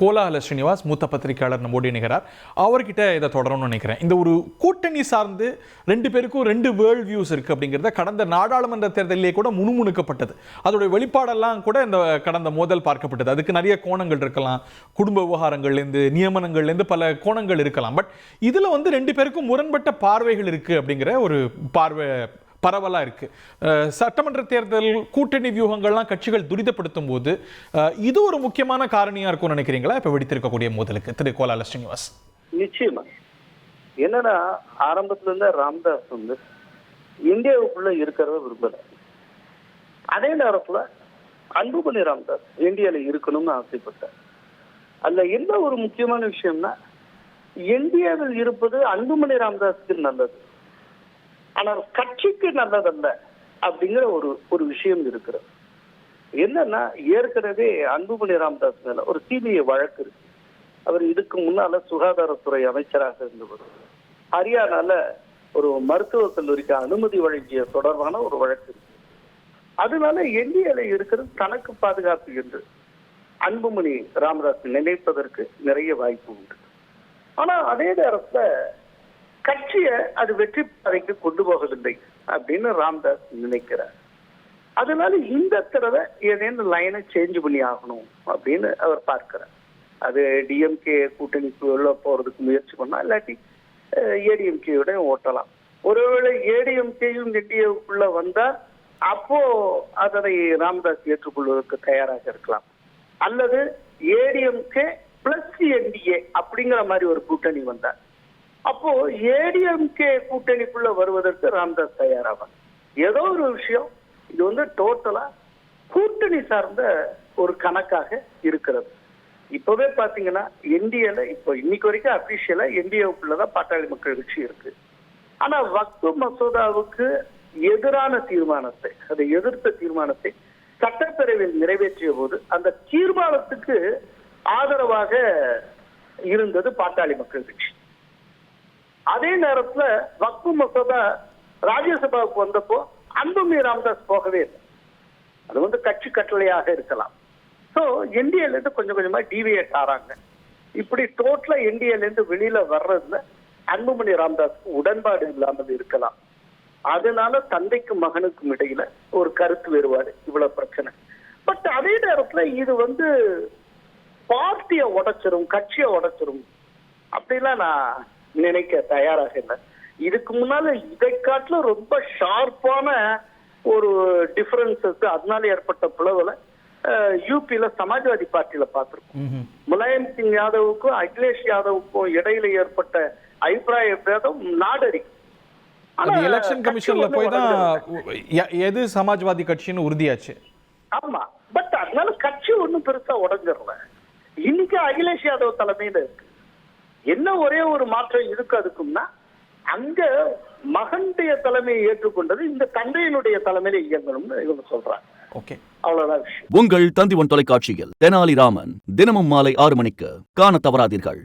கோலாஹல ஸ்ரீனிவாஸ் மூத்த பத்திரிகையாளர் நம்மோடு இணைகிறார். அவர்கிட்ட இதை தொடரணும்னு நினைக்கிறேன். இந்த ஒரு கூட்டணி சார்ந்து ரெண்டு பேருக்கும் ரெண்டு வேர்ல்ட் வியூஸ் இருக்கு அப்படிங்கிறத கடந்த நாடாளுமன்ற தேர்தலிலே கூட முணுமுணுக்கப்பட்டது. அதோட வெளிப்பாடெல்லாம் கூட இந்த கடந்த மோதல் பார்க்கப்பட்டது. அதுக்கு நிறைய கோணங்கள் இருக்கலாம், குடும்ப விவகாரங்கள்லேருந்து நியமனங்கள்லேருந்து பல கோணங்கள் இருக்கலாம். பட் இதுல ரெண்டு பேருக்கும் முரண்பட்ட பார்வைகள் இருக்கு அப்படிங்கிற ஒரு பார்வை பரவலா இருக்கு. சட்டமன்ற தேர்தல் கூட்டணி வியூகங்கள்லாம் கட்சிகள் துரிதப்படுத்தும் போது இது ஒரு முக்கியமான காரணியா இருக்கும் நினைக்கிறீங்களா இப்ப வெடித்திருக்கக்கூடிய மோதலுக்கு? திரு கோலாஹல ஸ்ரீனிவாஸ். நிச்சயமா என்னன்னா, ஆரம்பத்துல இருந்த ராம்தாஸ் இந்தியாவுக்குள்ள இருக்கிறத விரும்பல. அதே நேரத்துல அன்புமணி ராமதாஸ் இந்தியால இருக்கணும்னு ஆசைப்பட்டார். அதுல என்ன ஒரு முக்கியமான விஷயம்னா, இந்தியாவில் இருப்பது அன்புமணி ராமதாஸுக்கு நல்லது, ஆனால் கட்சிக்கு நல்லதல்ல அப்படிங்கிற ஒரு விஷயம் இருக்கிறது. என்னன்னா, ஏற்கனவே அன்புமணி ராமதாஸ் மேல ஒரு சிபிஐ வழக்கு இருக்கு. அவர் இதுக்கு முன்னால சுகாதாரத்துறை அமைச்சராக இருந்தவர். ஹரியானால ஒரு மருத்துவக் கல்லூரிக்கு அனுமதி வழங்கிய தொடர்பான ஒரு வழக்கு இருக்கு. அதனால என்டிஏல இருக்கிறது தனக்கு பாதுகாப்பு என்று அன்புமணி ராமதாஸ் நினைப்பதற்கு நிறைய வாய்ப்பு உண்டு. ஆனா அதே நேரத்துல கட்சியை அது வெற்றி பாதைக்கு கொண்டு போகவில்லை அப்படின்னு ராம்தாஸ் நினைக்கிறார். அதனால இந்த தடவை ஏதேனும் லைனை சேஞ்ச் பண்ணி ஆகணும் அப்படின்னு அவர் பார்க்கிறார். அது டிஎம்கே கூட்டணிக்கு உள்ள போறதுக்கு முயற்சி பண்ணா, இல்லாட்டி ஏடிஎம்கேயோட ஓட்டலாம். ஒருவேளை ஏடிஎம்கேயும் என்டிஏவுக்குள்ள வந்தா அப்போ அதனை ராமதாஸ் ஏற்றுக்கொள்வதற்கு தயாராக இருக்கலாம். அல்லது ஏடிஎம்கே பிளஸ் என்டிஏ அப்படிங்கிற மாதிரி ஒரு கூட்டணி வந்தார், அப்போ ஏடிஎம்கே கூட்டணிக்குள்ள வருவதற்கு ராமதாஸ் தயாராவார். ஏதோ ஒரு விஷயம் இது டோட்டலா கூட்டணி சார்ந்த ஒரு கணக்காக இருக்கிறது. இப்பவே பாத்தீங்கன்னா என்டிஏல இப்போ இன்னைக்கு வரைக்கும் அபிஷியலா என்டிஏவுக்குள்ளதான் பாட்டாளி மக்கள் கட்சி இருக்கு. ஆனா வக்ஃப் மசோதாவுக்கு எதிரான தீர்மானத்தை, அதை எதிர்த்த தீர்மானத்தை சட்டப்பேரவையில் நிறைவேற்றிய போது அந்த தீர்மானத்துக்கு ஆதரவாக இருந்தது பாட்டாளி மக்கள் கட்சி. அதே நேரத்துல வக்ஃப் மசோதா ராஜ்யசபாவுக்கு வந்தப்போ அன்புமணி ராமதாஸ் போகவே இல்லை. அது கட்சி கட்டளையாக இருக்கலாம். ஸோ என்டிஏல இருந்து கொஞ்சம் கொஞ்சமா டிவியேட் ஆறாங்க. இப்படி டோட்டலா என்டிஏல இருந்து வெளியில வர்றதுல அன்புமணி ராமதாஸ்க்கு உடன்பாடு இல்லாமல் இருக்கலாம். அதனால தந்தைக்கும் மகனுக்கும் இடையில ஒரு கருத்து வேறுபாடு, இவ்வளவு பிரச்சனை. பட் அதே நேரத்துல இது பார்ட்டியை உடைச்சிரும், கட்சியை உடைச்சிரும் அப்படிலாம் நான் நினைக்க தயாராக இல்லை. இதுக்கு முன்னால இதை காட்டிலும் ரொம்ப ஷார்ப்பான ஒரு டிஃபரன்சஸ் அதனால ஏற்பட்ட பிளவுல யூபியில சமாஜ்வாதி பார்ட்டியில பார்த்திருக்கோம். முலாயம் சிங் யாதவுக்கும் அகிலேஷ் யாதவுக்கும் இடையில ஏற்பட்ட அபிப்பிராய பேதம் நாடறி. எலெக்ஷன் கமிஷன்ல போய் தான் எது சமாஜ்வாதி கட்சின்னு உறுதியாச்சு. ஆமா, பட் அதனால கட்சி ஒண்ணும் பெருசா உடஞ்சிடல. இன்னைக்கு அகிலேஷ் யாதவ் தலைமையில இருக்கு. என்ன ஒரே ஒரு மாற்றம் இருக்கு அதுக்கும்னா, அங்க மகனுடைய தலைமையை ஏற்றுக்கொண்டது இந்த தந்தையினுடைய தலைமையில இயங்கணும்னு இவங்க சொல்றாங்க. ஓகே, அவ்வளவுதான் விஷயம். உங்கள் தந்தி ஒன் தொலைக்காட்சியில் தெனாலிராமன் தினமும் மாலை 6 மணிக்கு காண தவறாதீர்கள்.